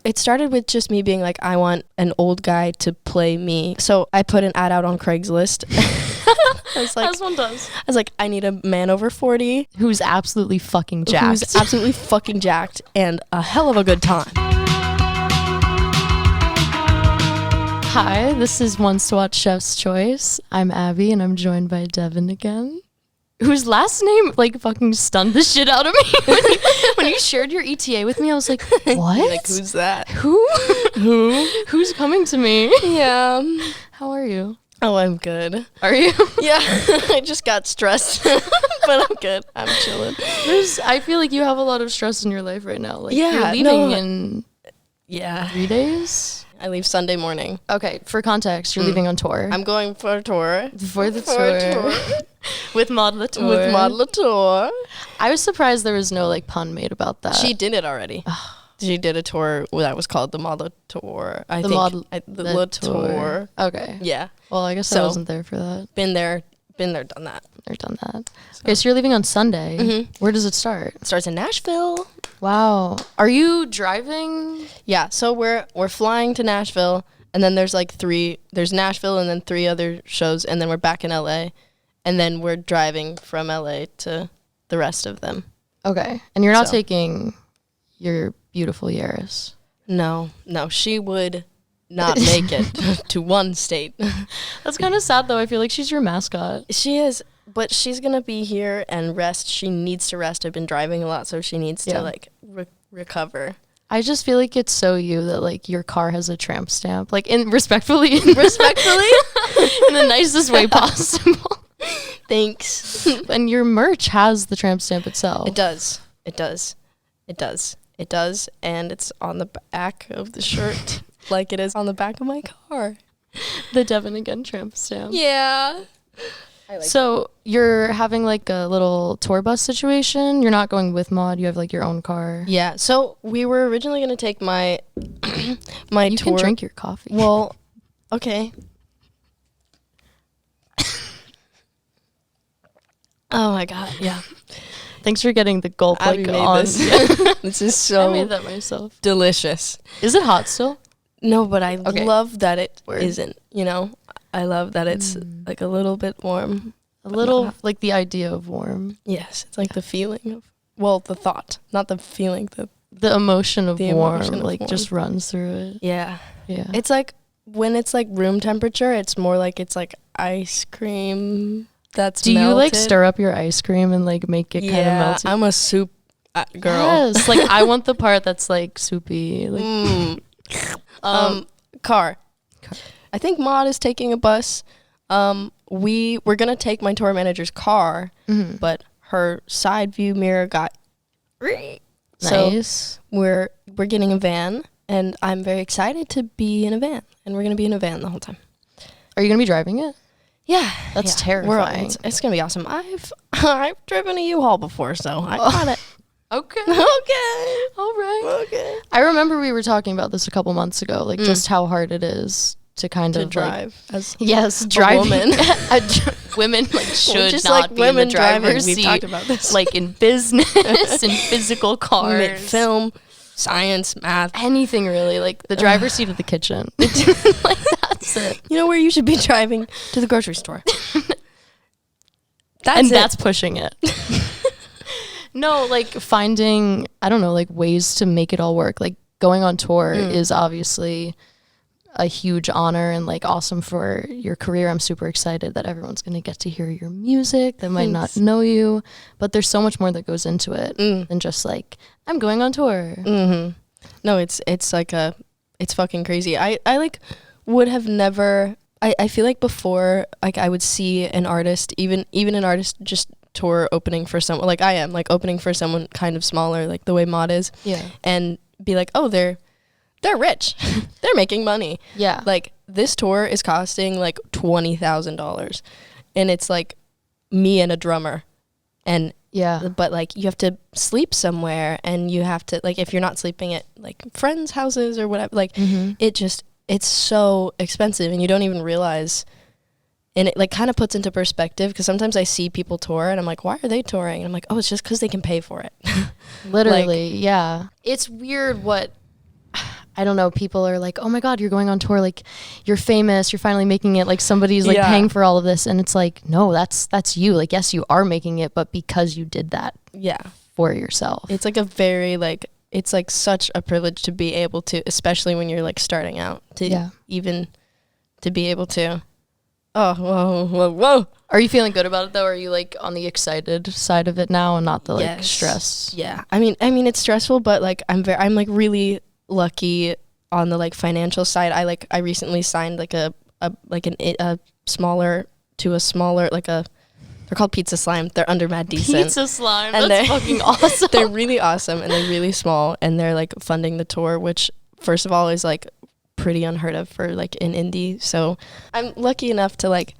It started with just me being like, I want an old guy to play me. So I put an ad out on Craigslist. I was like, as one does. I was like, I need a man over 40 who's absolutely fucking jacked. who's absolutely fucking jacked and a hell of a good time. Hi, this is One Swat Chef's Choice. I'm Abby, and I'm joined by Devon again, whose last name like fucking stunned the shit out of me. When you shared your ETA with me, I was like, what? Like, who's that? Who? Who's coming to me? Yeah. How are you? Oh, I'm good. Are you? Yeah. I just got stressed, but I'm good. I'm chilling. I feel like you have a lot of stress in your life right now. Like, Yeah, you're leaving in 3 days? I leave Sunday morning. Okay, for context, you're leaving on tour. I'm going for a tour. For the tour. With Maud Latour. With Maud Latour. I was surprised there was no like pun made about that. She did it already. She did a tour that was called the Maud Latour. The Latour. Okay. Yeah. Well, I guess I wasn't there for that. Been there, done that. Or done that. Okay, so you're leaving on Sunday. Mm-hmm. Where does it start? It starts in Nashville. Wow. Are you driving? Yeah, so we're flying to Nashville, and then there's there's Nashville and then 3 other shows, and then we're back in LA, and then we're driving from LA to the rest of them. Okay. And you're not taking your beautiful Yaris? No, she would not make it to one state. That's kind of sad, though. I feel like she's your mascot. She is, but she's going to be here and rest. She needs to rest. I've been driving a lot, so she needs to, like, recover. I just feel like it's so you that, like, your car has a tramp stamp. Like, respectfully? In the nicest way possible. Thanks. And your merch has the tramp stamp itself. It does. And it's on the back of the shirt like it is on the back of my car. The Devon Again tramp stamp. Yeah. So you're having like a little tour bus situation? You're not going with Maud, you have like your own car? Yeah. So we were originally going to take my tour. You can drink your coffee. Well, okay. Oh my God. Yeah. Thanks for getting the gulp Abby like made on. This. This is so I made that myself. Delicious. Is it hot still? No, but I love that it isn't, you know? I love that it's like a little bit warm. A little, like the idea of warm. Yes, it's like the feeling of, well, the thought, not the feeling, the emotion of warm, emotion of like warm. Just runs through it. Yeah. Yeah. It's like, when it's like room temperature, it's more like it's like ice cream that's Do melted. you like stir up your ice cream and like make it kind of melty? I'm a soup girl. Yes, like I want the part that's like soupy. Like, car. I think Maud is taking a bus. We're gonna take my tour manager's car, but her side view mirror got nice. So we're getting a van, and I'm very excited to be in a van, and we're gonna be in a van the whole time. Are you gonna be driving it? Yeah, that's terrifying. It's gonna be awesome. I've driven a U-Haul before, so I got it. Okay. All right. Okay. I remember we were talking about this a couple months ago, like just how hard it is to kind of drive like, as driving. woman. Women like should just not like be in the women driver's driving. seat. We've talked about this. Like in business and physical cars, film, science, math, anything really. Like the driver's seat of the kitchen. Like that's it. You know where you should be driving? To the grocery store. That's pushing it. No, like finding, I don't know, like ways to make it all work. Like going on tour is obviously a huge honor and like awesome for your career. I'm super excited that everyone's going to get to hear your music that might not know you, but there's so much more that goes into it than just like, I'm going on tour. Mm-hmm. No, it's like it's fucking crazy. I like would have never, I feel like before, like I would see an artist, even an artist just tour opening for someone, like I am, like opening for someone kind of smaller, like the way Maud is. Yeah. And be like, oh, they're rich. They're making money. Yeah. Like this tour is costing like $20,000. And it's like me and a drummer. And but like you have to sleep somewhere, and you have to, like, if you're not sleeping at like friends' houses or whatever, like it's so expensive, and you don't even realize. And it like kind of puts into perspective, because sometimes I see people tour and I'm like, why are they touring? And I'm like, oh, it's just because they can pay for it. Literally, yeah. It's weird what I don't know, people are like, oh my God, you're going on tour, like you're famous, you're finally making it, like somebody's like paying for all of this, and it's like, no, that's you. Like, yes, you are making it, but because you did that for yourself. It's like a very like, it's like such a privilege to be able to, especially when you're like starting out, to even to be able to. Oh, whoa. Are you feeling good about it though? Or are you like on the excited side of it now and not the like stress? Yeah. I mean it's stressful, but like I'm like really lucky on the like financial side. I recently signed like a smaller to a smaller, like a, they're called Pizza Slime. They're under Mad Decent. Pizza Slime. And that's fucking awesome. They're really awesome and they're really small, and they're like funding the tour, which first of all is like pretty unheard of for like an indie. So I'm lucky enough to like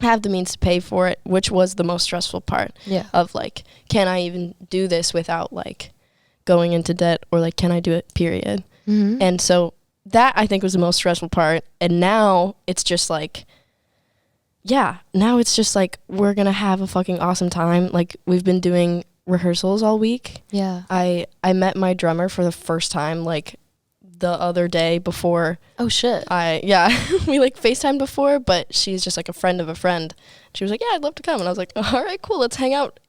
have the means to pay for it, which was the most stressful part of like, can I even do this without like going into debt, or like, can I do it, period. And so that I think was the most stressful part. And now it's just like, now it's just like, we're gonna have a fucking awesome time. Like, we've been doing rehearsals all week. I met my drummer for the first time like the other day before. Oh shit. We like FaceTimed before, but she's just like a friend of a friend. She was like, yeah, I'd love to come. And I was like, all right, cool, let's hang out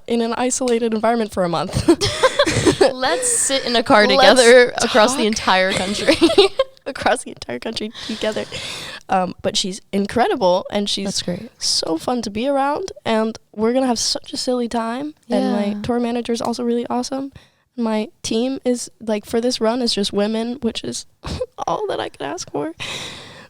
in an isolated environment for a month. Let's sit in a car together across the entire country. Across the entire country together. But she's incredible, and she's That's great. So fun to be around, and we're gonna have such a silly time. And my tour manager is also really awesome. My team is like, for this run, is just women, which is all that I could ask for.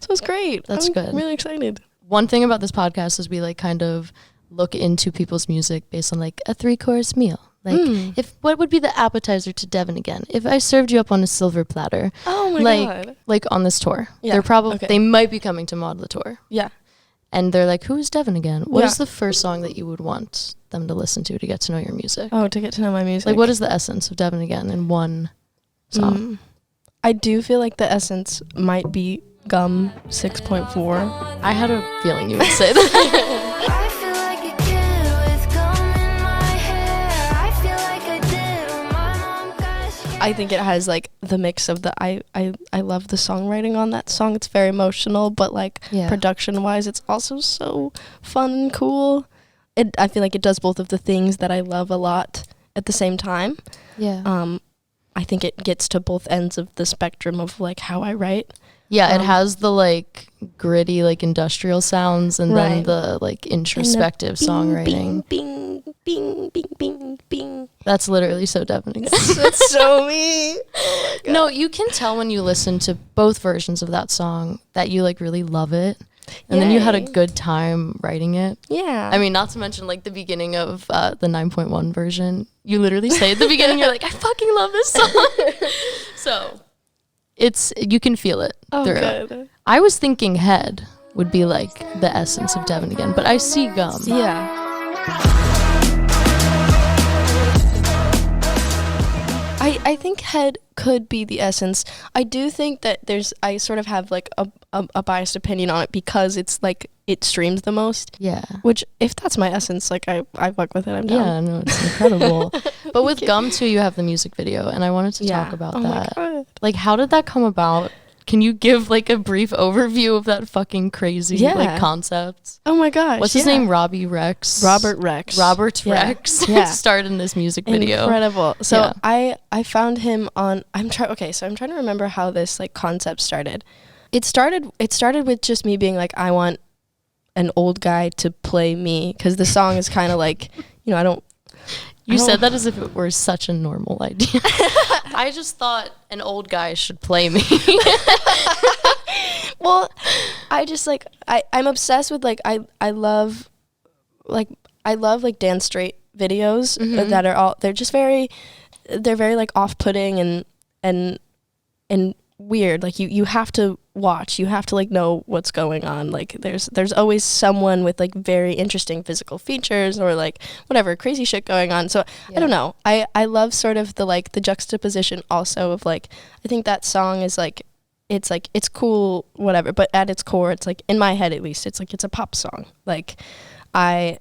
So it's great. That's good. I'm really excited. One thing about this podcast is we like kind of look into people's music based on like a 3-course meal. Like, what would be the appetizer to Devon Again if I served you up on a silver platter? Oh my God. Like on this tour. Yeah. They're probably they might be coming to model the tour. Yeah. And they're like, who is Devon Again? What is the first song that you would want them to listen to get to know your music? Oh, to get to know my music. Like, what is the essence of Devon Again in one song? I do feel like the essence might be Gum 6.4. I had a feeling you would say that. I think it has like the mix of the I love the songwriting on that song. It's very emotional, but like production wise, it's also so fun and cool. I feel like it does both of the things that I love a lot at the same time. I think it gets to both ends of the spectrum of like how I write. It has the like gritty like industrial sounds, and then the like introspective songwriting. Bing, bing, bing, bing, bing. That's literally so Devon Again. That's so me. Oh my God. No, you can tell when you listen to both versions of that song that you like really love it. And then you had a good time writing it. Yeah. I mean, not to mention like the beginning of the 9.1 version. You literally say at the beginning, you're like, I fucking love this song. So you can feel it through. Good. I was thinking Head would be like the essence of Devon Again, but I see Gum. Yeah. I think Head could be the essence. I do think that I sort of have like a biased opinion on it because it's like it streams the most. Yeah. Which, if that's my essence, like I fuck with it. I'm down. Yeah, no, it's incredible. But with Gum too, you have the music video, and I wanted to talk about that. My God. Like, how did that come about? Can you give like a brief overview of that fucking crazy like concept? Oh my gosh. What's his name? Robert Rex. Robert Rex starred in this music video. Incredible. So I found him on I'm trying to remember how this like concept started. It started with just me being like, I want an old guy to play me, because the song is kind of like, you know, You said that as if it were such a normal idea. I just thought an old guy should play me. Well, I just like I'm obsessed with like I love like dance straight videos that are they're very like off-putting and weird. Like you have to watch, you have to like know what's going on. Like there's always someone with like very interesting physical features or like whatever crazy shit going on. So I don't know, I love sort of the juxtaposition also of like, I think that song is like it's cool, whatever, but at its core it's like, in my head at least, it's like it's a pop song. Like I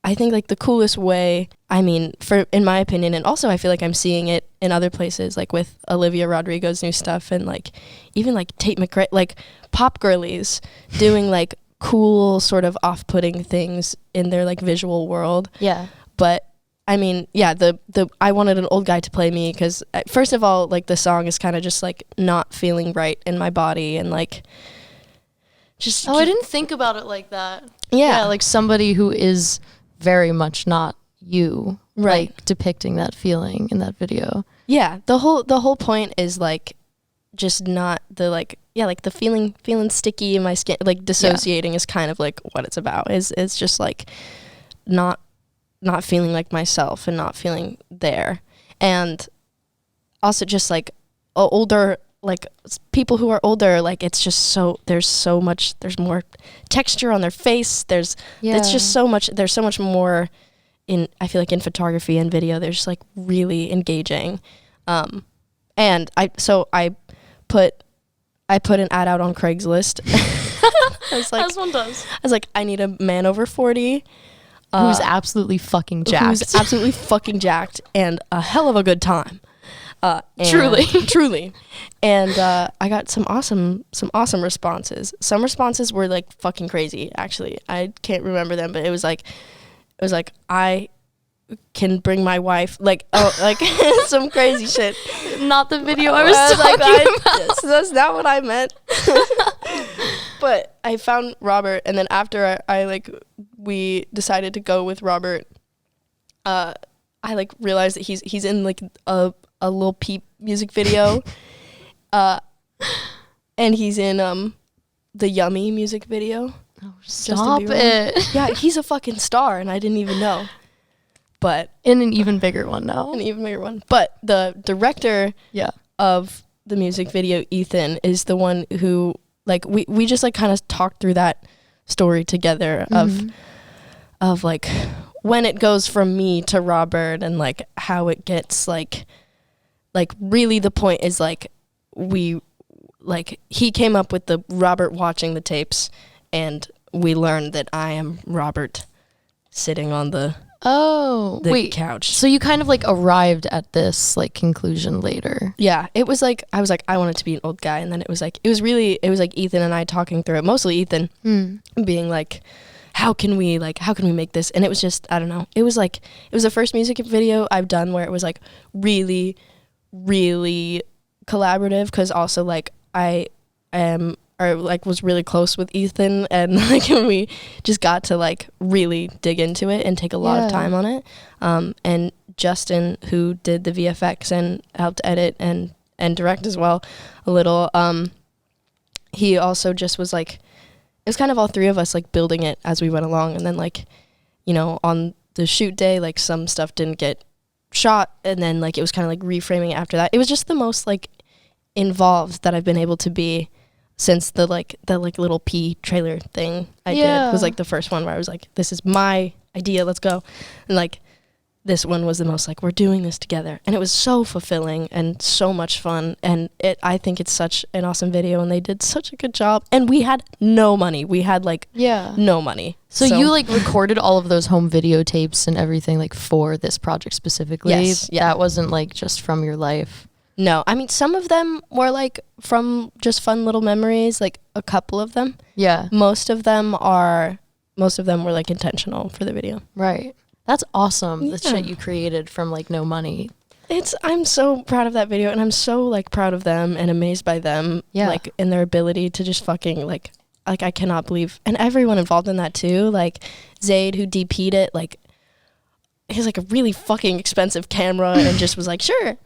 I think like the coolest way, I mean, in my opinion, and also I feel like I'm seeing it in other places, like with Olivia Rodrigo's new stuff, and like even like Tate McRae, like pop girlies doing like cool sort of off-putting things in their like visual world. Yeah. But I mean, yeah, the I wanted an old guy to play me because first of all, like the song is kind of just like not feeling right in my body, and like just I didn't think about it like that. Yeah, like somebody who is very much not you, right, like depicting that feeling in that video. Yeah, the whole point is like just not the like, yeah, like the feeling sticky in my skin, like dissociating is kind of like what it's about. It's just like not feeling like myself and not feeling there. And also just like older, like people who are older, like it's just so there's more texture on their face. It's just so much, there's so much more I feel like in photography and video, they're just like really engaging. And I put an ad out on Craigslist. I was like, as one does. I was like, I need a man over 40 who's absolutely fucking jacked, and a hell of a good time. Truly. And I got some awesome responses. Some responses were like fucking crazy. Actually, I can't remember them, but it was like I can bring my wife, like some crazy shit. Not the video I was talking about. That's not what I meant. But I found Robert, and then after we decided to go with Robert, I like realized that he's in like a Lil Peep music video, and he's in the Yummy music video. Oh, stop it! Yeah, he's a fucking star, and I didn't even know. But in an even bigger one now. But the director of the music video, Ethan, is the one who like we just like kind of talked through that story together of like when it goes from me to Robert, and like how it gets like really the point is like he came up with the Robert watching the tapes, and we learned that I am Robert sitting on the couch. So you kind of like arrived at this like conclusion later. Yeah, it was like I was like I wanted to be an old guy, and then it was like Ethan and I talking through it, mostly Ethan being like, how can we make this? And it was just, I don't know, it was the first music video I've done where it was like really really collaborative, because also like I was really close with Ethan, and like we just got to like really dig into it and take a lot of time on it. And Justin, who did the VFX and helped edit and direct as well a little, he also just was like, it was kind of all three of us like building it as we went along. And then like, you know, on the shoot day, like some stuff didn't get shot, and then like it was kind of like reframing after that. It was just the most like involved that I've been able to be since the little P trailer thing I did was like the first one where I was like, this is my idea, let's go. And like this one was the most like, we're doing this together, and it was so fulfilling and so much fun, and I think it's such an awesome video, and they did such a good job, and we had no money. We had like no money. So you like recorded all of those home videotapes and everything like for this project specifically? Yes. Yeah. That wasn't like just from your life? No, I mean, some of them were like from just fun little memories, like a couple of them. Yeah. Most of them were like intentional for the video. Right. That's awesome. The shit you created from like no money. I'm so proud of that video, and I'm so like proud of them and amazed by them, like in their ability to just fucking like I cannot believe, and everyone involved in that too, like Zayd, who DP'd it, like he has like a really fucking expensive camera and just was like, sure.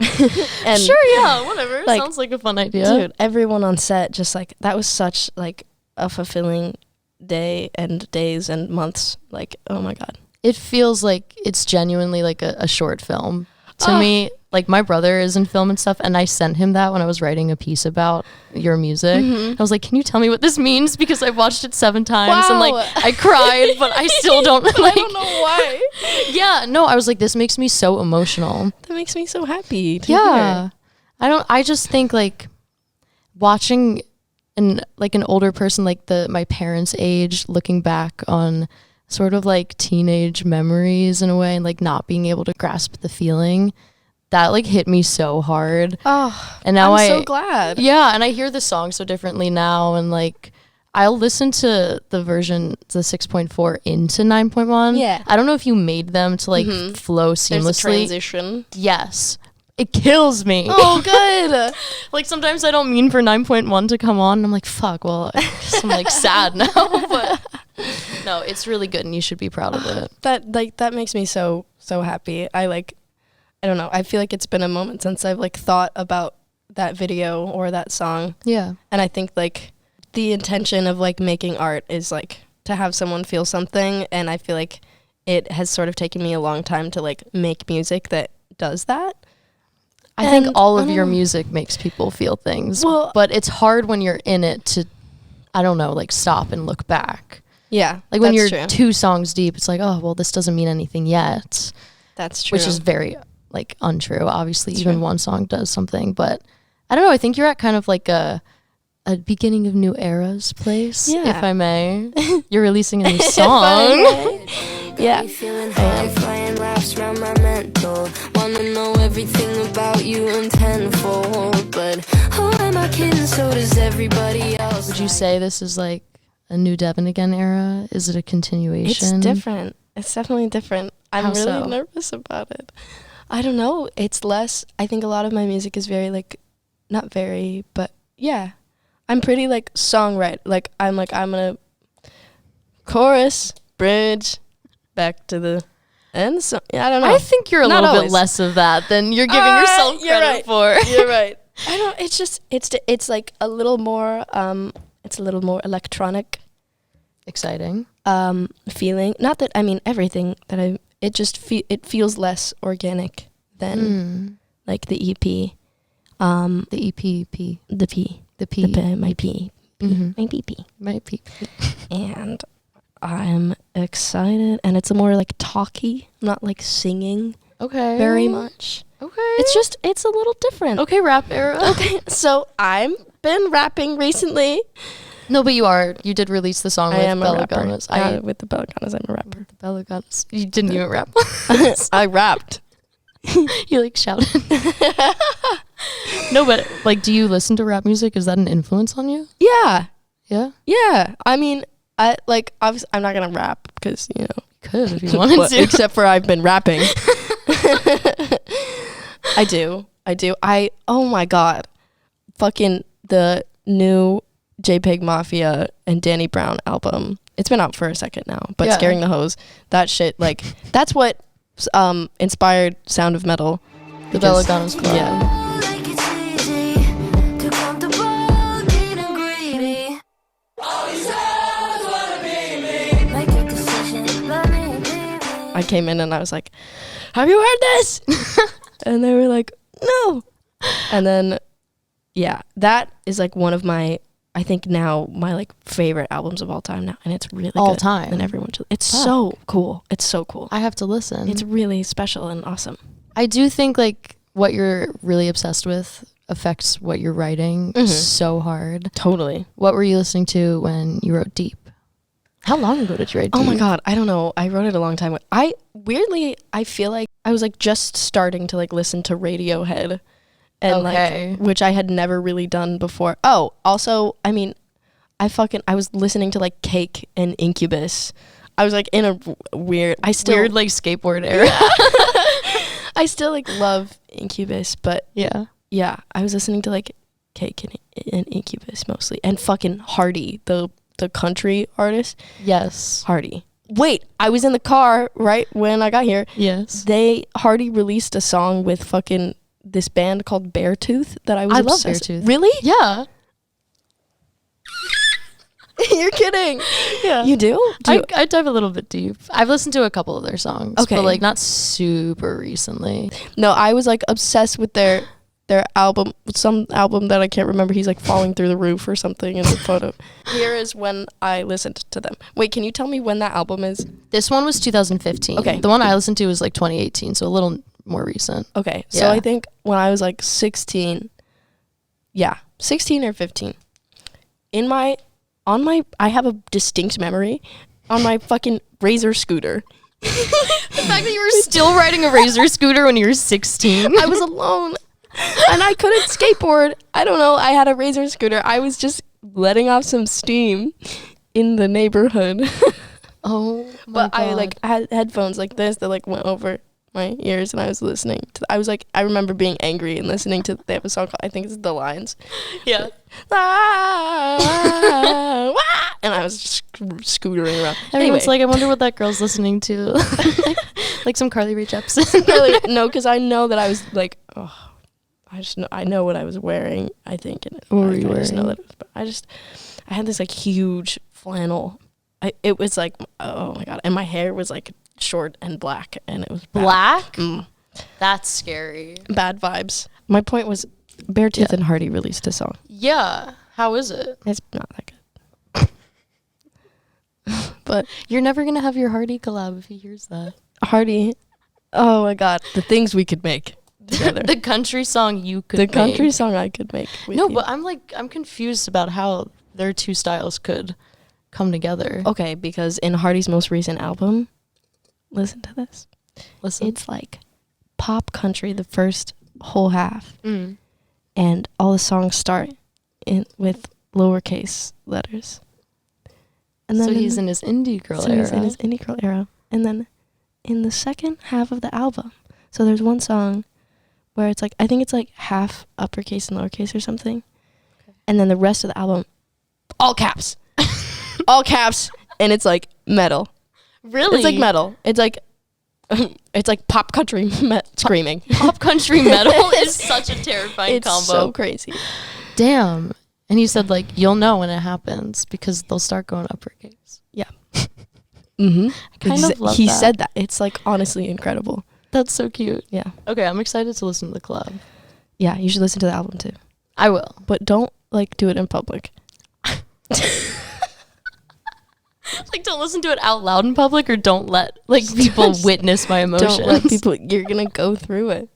And sure, yeah, whatever. Like, sounds like a fun idea. Dude, everyone on set just like, that was such like a fulfilling day and days and months. Like, oh my God. It feels like it's genuinely like a short film to me. Like my brother is in film and stuff, and I sent him that when I was writing a piece about your music. I was like, can you tell me what this means? Because I've watched it 7 times and like I cried, but I still don't like, I don't know why. Yeah, no, I was like, this makes me so emotional. That makes me so happy to hear. I just think like watching an older person like my parents' age looking back on sort of like teenage memories in a way, and like not being able to grasp the feeling, that like hit me so hard. Oh, and now I'm so glad. Yeah, and I hear the song so differently now, and like I'll listen to the version, the 6.4 into 9.1. Yeah. I don't know if you made them to like flow seamlessly. There's a transition. Yes. It kills me. Oh, good. Like sometimes I don't mean for 9.1 to come on, and I'm like, fuck, well, I'm like sad now. But no, it's really good, and you should be proud of it. That makes me so happy. I don't know. I feel like it's been a moment since I've like thought about that video or that song. Yeah. And I think like the intention of like making art is like to have someone feel something, and I feel like it has sort of taken me a long time to like make music that does that. I think all of your music makes people feel things, but it's hard when you're in it to, I don't know, like stop and look back. Yeah. Like when you're 2 songs deep, it's like, oh, well, this doesn't mean anything yet. That's true. Which is very like untrue. Obviously, even one song does something, but I don't know. I think you're at kind of like a beginning of new eras place, if I may. You're releasing a new song. Yeah. Wanna know everything about you in tenfold, but who am I kidding? So does everybody else. Would you say this is like a new Devon Again era? Is it a continuation? It's different. It's definitely different. I'm How really so? nervous about it. I don't know. It's less, I think a lot of my music is very like, not very, but yeah. I'm pretty like songwriter. Like I'm gonna chorus, bridge, back to the end. So I don't know. I think you're a Not little always. bit less of that than you're giving yourself credit for. You're right. I don't. It's just it's like a little more. It's a little more electronic. Exciting. Feeling. Not that I mean everything that I. It just it feels less organic than like the EP. The EP. The P. The P. My P. My PP. My P. And I'm excited, and it's a more like talky, not like singing. Okay. Very much. Okay. It's a little different. Okay, rap era. Okay, so I've been rapping recently. No, but you did release the song with Bella Gunners. With the Bella Gunners, I'm a rapper. The Bella Gunners. You didn't even rap. I rapped. You like shouted. No, but like, do you listen to rap music? Is that an influence on you? Yeah. Yeah? Yeah. I mean, I like, obviously, I'm not going to rap because, you know. Could if you wanted to. Except for I've been rapping. I do. Oh my God. Fucking the new JPEG Mafia and Danny Brown album. It's been out for a second now, but Scaring the Hoes, that shit, like, that's what inspired Sound of Metal. The Bella Gunners collab. Yeah. I came in and I was like, have you heard this? And they were like, no. And then, yeah, that is like one of my, I think now my like favorite albums of all time now. And it's really all good. Time. And everyone should, it's so cool. It's so cool. I have to listen. It's really special and awesome. I do think like what you're really obsessed with affects what you're writing so hard. Totally. What were you listening to when you wrote Deep? How long ago did you write Deep? Oh my God, I don't know. I wrote it a long time ago. I feel like I was like just starting to like listen to Radiohead and like, which I had never really done before. Oh, also, I mean, I was listening to like Cake and Incubus. I was like in a weird like skateboard era. I still like love Incubus, but yeah, I was listening to like Cake and Incubus mostly, and fucking Hardy, the country artist. Yes, Hardy. Wait, I was in the car right when I got here. Yes, Hardy released a song with fucking this band called Beartooth that I love obsessed. Beartooth. Really? Yeah. You're kidding. Yeah. You do? I dive a little bit deep. I've listened to a couple of their songs, but like not super recently. No, I was like obsessed with their album, some album that I can't remember. He's like falling through the roof or something in the photo. Here is when I listened to them. Wait, can you tell me when that album is? This one was 2015. Okay. The one I listened to was like 2018, so a little more recent. Okay. So I think when I was like 16 or 15, I have a distinct memory on my fucking Razor scooter. The fact that you were still riding a Razor scooter when you were 16. I was alone and I couldn't skateboard. I don't know. I had a Razor scooter. I was just letting off some steam in the neighborhood. Oh, but God. I like had headphones like this that like went over my ears, and I was listening to. I was like, I remember being angry and listening to. They have a song called, I think it's The Lines. Yeah. And I was just scootering around. Everyone's like, I wonder what that girl's listening to. Like some Carly Rae Jepsen. No, because I know that I was like, oh, I know what I was wearing. I think. And what were you wearing? I just know that. I had this like huge flannel. It was like, oh my God, and my hair was like short and black, and it was bad. Black. That's scary. Bad vibes. My point was, Beartooth and Hardy released a song. Yeah. How is it? It's not that good. But you're never gonna have your Hardy collab if he hears that. Hardy, oh my God, the things we could make together. The country song you could. The country song I could make. No, but I'm confused about how their two styles could come together. Okay, because in Hardy's most recent album, listen to this. Listen. It's like pop country, the first whole half. And all the songs start with lowercase letters. And then so he's in his indie girl era. He's in his indie girl era. And then in the second half of the album, so there's one song where it's like, I think it's like half uppercase and lowercase or something. Okay. And then the rest of the album, all caps. All caps, and it's like metal. Really? It's like metal. It's like pop country screaming. Pop country metal is such a terrifying combo. It's so crazy. Damn. And you said like you'll know when it happens because they'll start going uppercase. Yeah. I kind of love he that. said that. It's like honestly incredible. That's so cute. Yeah. Okay, I'm excited to listen to the collab. Yeah, you should listen to the album too. I will. But don't like do it in public. Like, don't listen to it out loud in public, or don't let like people witness my emotions. Don't let people. You're gonna go through it.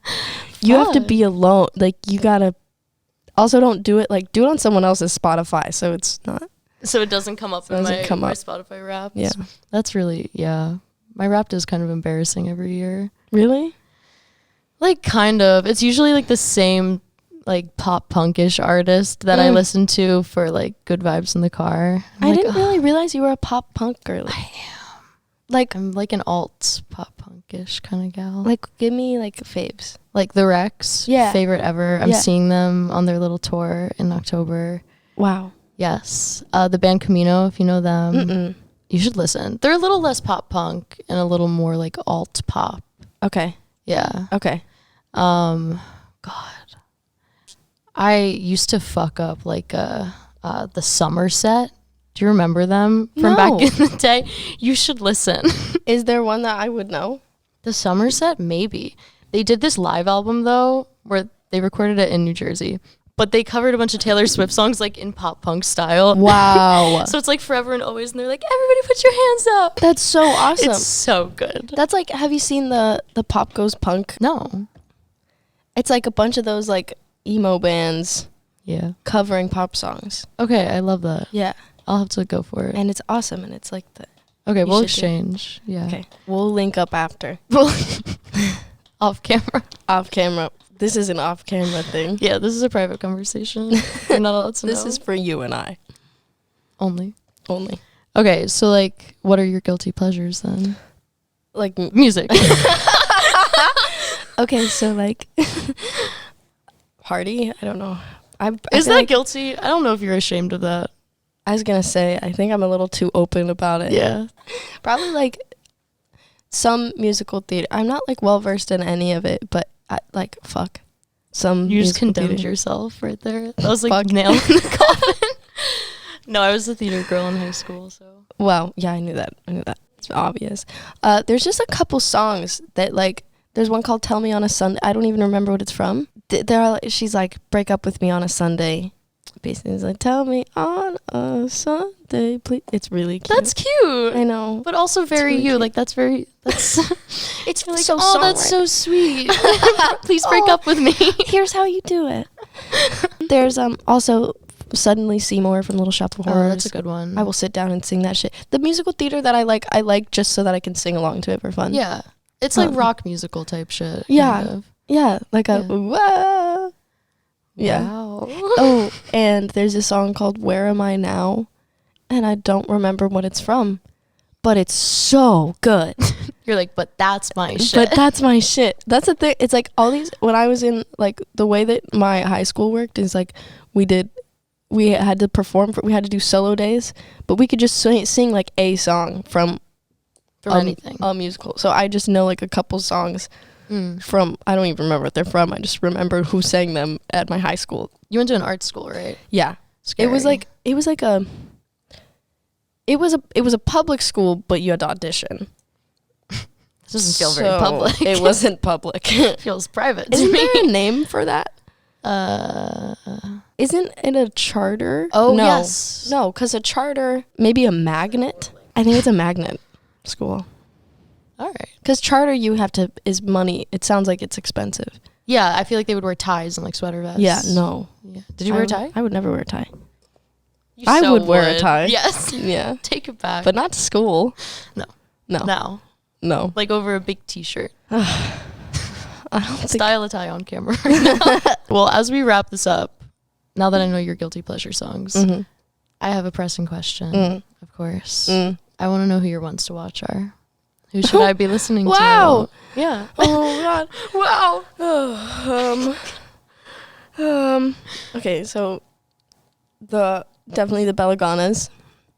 You have to be alone. Like, you gotta. Also, don't do it. Like, do it on someone else's Spotify, so it's not. So it doesn't come up in my Spotify Wrapped. Yeah, that's really My Wrapped is kind of embarrassing every year. Really? Like, kind of. It's usually like the same like pop punkish artist that I listen to for like good vibes in the car. I didn't really realize you were a pop punk girl. I am. Like, I'm like an alt pop punkish kind of gal. Like, give me like faves. Like the Rex. Yeah. Favorite ever. I'm seeing them on their little tour in October. Wow. Yes. The band Camino, if you know them. You should listen. They're a little less pop punk and a little more like alt pop. Okay. Yeah. Okay. God. I used to fuck up like the Somerset. Do you remember them from back in the day? You should listen. Is there one that I would know? The Somerset? Maybe. They did this live album though where they recorded it in New Jersey. But they covered a bunch of Taylor Swift songs like in pop punk style. Wow. So it's like Forever and Always, and they're like, everybody put your hands up. That's so awesome. It's so good. That's like, have you seen the Pop Goes Punk? No. It's like a bunch of those like emo bands covering pop songs. Okay, I love that. Yeah. I'll have to go for it. And it's awesome, and it's like the... Okay, we'll exchange. Yeah. Okay, we'll link up after. Off camera. Off camera. This is an off camera thing. Yeah, this is a private conversation. You're not allowed to know. This is for you and I. Only. Okay, so like, what are your guilty pleasures then? Like music. Okay, so like... Hardy? I don't know. Is that like guilty? I don't know if you're ashamed of that. I was going to say, I think I'm a little too open about it. Yeah. Probably like some musical theater. I'm not like well versed in any of it, but fuck. You just condemned yourself right there. That was like nail in the coffin. No, I was a theater girl in high school, so. Well, yeah, I knew that. It's obvious. There's just a couple songs that like, there's one called Tell Me on a Sunday. I don't even remember what it's from. She's like, break up with me on a Sunday. Basically, it's like, tell me on a Sunday, please. It's really cute. That's cute. I know. But also very really you. Cute. Like, that's it's like, so that's so sweet. Please break up with me. Here's how you do it. There's also Suddenly Seymour from Little Shop of Horrors. Oh, that's a good one. I will sit down and sing that shit. The musical theater that I like just so that I can sing along to it for fun. Yeah. It's like rock musical type shit. Yeah. Kind of. Yeah, like a whoa. Yeah. Wow. Oh, and there's a song called Where Am I Now? And I don't remember what it's from, but it's so good. You're like, but that's my shit. But that's my shit. That's the thing. It's like all these, when I was in, like, the way that my high school worked is like we had to perform, we had to do solo days, but we could just sing like a song from anything. A musical. So I just know like a couple songs from, I don't even remember what they're from. I just remember who sang them at my high school. You went to an art school, right? Yeah. Scary. It was a public school, but you had to audition. This doesn't feel very public. It wasn't public. It feels private to Isn't me. there a name for that? Isn't it a charter? Oh, no. yes. No, because a charter, maybe a magnet. I think it's a magnet school. All right. Because charter, is money. It sounds like it's expensive. Yeah, I feel like they would wear ties and like sweater vests. Yeah, no. Yeah. Did you wear a tie? I would never wear a tie. I would wear a tie. Yes. Yeah. Take it back. But not to school. No. No. No. No. Like over a big t-shirt. I don't Style a tie on camera. Well, as we wrap this up, now that I know your guilty pleasure songs, I have a pressing question, of course. I want to know who your ones to watch are. Who should I be listening Wow. to? Yeah. Oh, God. Wow. Okay, so definitely the Belaganas,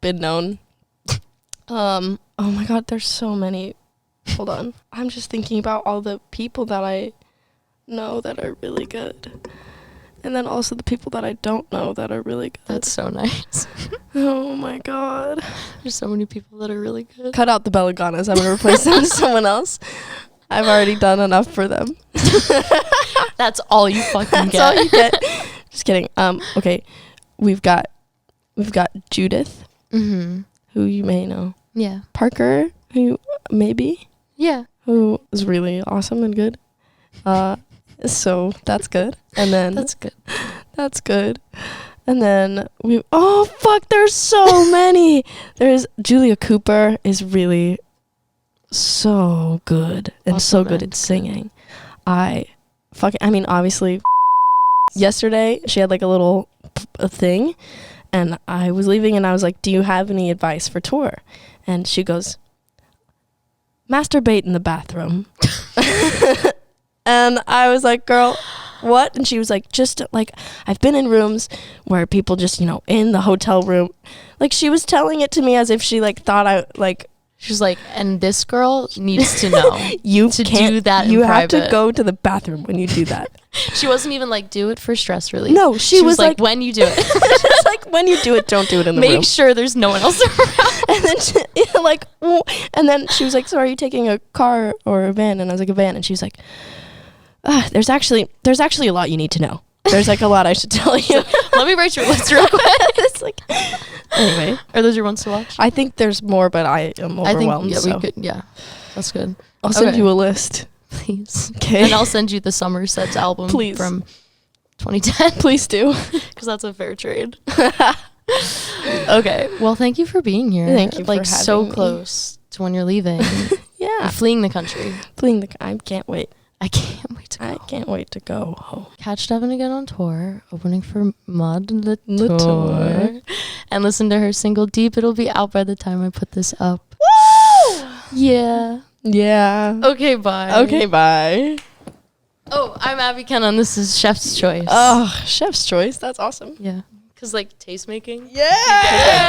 been known. Oh my God, there's so many. Hold on. I'm just thinking about all the people that I know that are really good. And then also the people that I don't know that are really good. That's so nice. Oh my God. There's so many people that are really good. Cut out the Belaganas. I'm going to replace them with someone else. I've already done enough for them. That's all you fucking That's get. all you get. Just kidding. Okay. We've got Judith, who you may know. Yeah. Parker, who maybe. Yeah. Who is really awesome and good. So that's good. And then That's good. That's good. And then there's so many. There's Julia Cooper is really so good and Awesome, so good at singing. Obviously yesterday she had like a little thing and I was leaving and I was like, do you have any advice for tour? And she goes, masturbate in the bathroom. And I was like, girl, what? And she was like, just like, I've been in rooms where people just, in the hotel room, like she was telling it to me as if she like thought I like, she's like, and this girl needs to know you to can't do that you in have private. to go to the bathroom when you do that. She wasn't even like, do it for stress relief. No, she was like when you do it. It's like, when you do it, don't do it in the room. Make sure there's no one else around. And then she was like, so are you taking a car or a van? And I was like, a van. And she was like, there's actually a lot you need to know. There's like a lot I should tell you. Let me write your list real quick. It's like, anyway, are those your ones to watch? I think there's more, but I am overwhelmed. We could. Yeah, that's good. I'll send you a list, please. Okay, and I'll send you the Somersets album, please, from 2010. Please do, because that's a fair trade. Okay. Well, thank you for being here. Thank you. Like for having so me. close to when you're leaving. Yeah, you're fleeing the country. I can't wait. I can't wait to go. I can't wait to go home. Catch Devon Again on tour, opening for Maud Latour. And listen to her single Deep. It'll be out by the time I put this up. Woo! Yeah. Yeah. Okay, bye. Okay, bye. Oh, I'm Abby Kennan. This is Chef's Choice. Oh, Chef's Choice. That's awesome. Yeah. Because, like, taste making. Yeah!